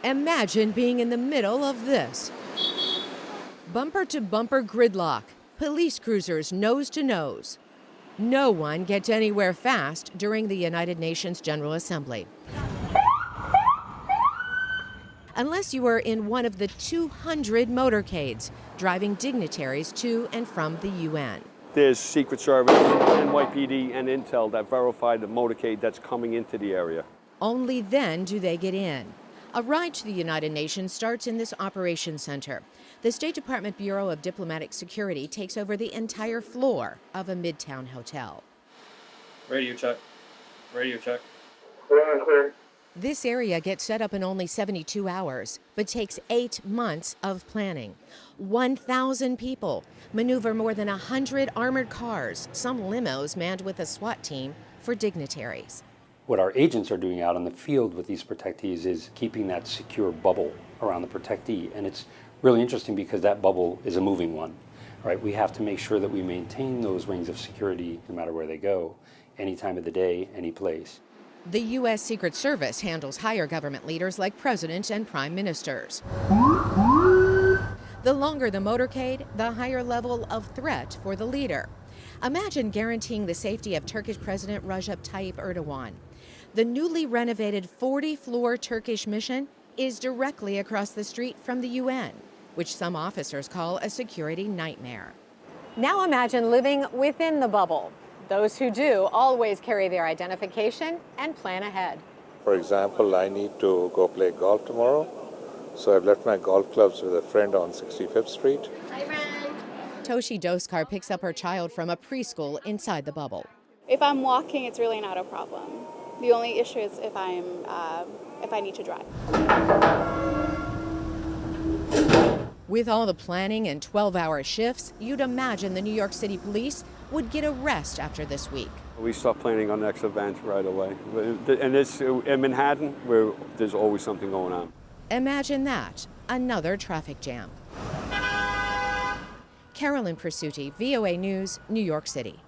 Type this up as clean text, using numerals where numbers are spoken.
Imagine being in the middle of this. Bumper-to-bumper gridlock, police cruisers nose to nose. No one gets anywhere fast during the United Nations General Assembly. Unless you are in one of the 200 motorcades driving dignitaries to and from the UN. There's Secret Service, NYPD, and Intel that verify the motorcade that's coming into the area. Only then do they get in. A ride to the United Nations starts in this operations center. The State Department Bureau of Diplomatic Security takes over the entire floor of a midtown hotel. Radio check. Radio check. Clear. This area gets set up in only 72 hours, but takes 8 months of planning. 1,000 people maneuver more than 100 armored cars, some limos manned with a SWAT team for dignitaries. What our agents are doing out in the field with these protectees is keeping that secure bubble around the protectee. And it's really interesting because that bubble is a moving one, right? We have to make sure that we maintain those rings of security no matter where they go, any time of the day, any place. The U.S. Secret Service handles higher government leaders like presidents and prime ministers. The longer the motorcade, the higher level of threat for the leader. Imagine guaranteeing the safety of Turkish President Recep Tayyip Erdogan. The newly renovated 40-floor Turkish mission is directly across the street from the UN, which some officers call a security nightmare. Now imagine living within the bubble. Those who do always carry their identification and plan ahead. For example, I need to go play golf tomorrow, so I've left my golf clubs with a friend on 65th Street. Toshi Doskar picks up her child from a preschool inside the bubble. If I'm walking, it's really not a problem. The only issue is if I need to drive. With all the planning and 12-hour shifts, you'd imagine the New York City police would get a rest after this week. We start planning our next event right away. And this, in Manhattan, where there's always something going on. Imagine that, another traffic jam. Carolyn Presutti, VOA News, New York City.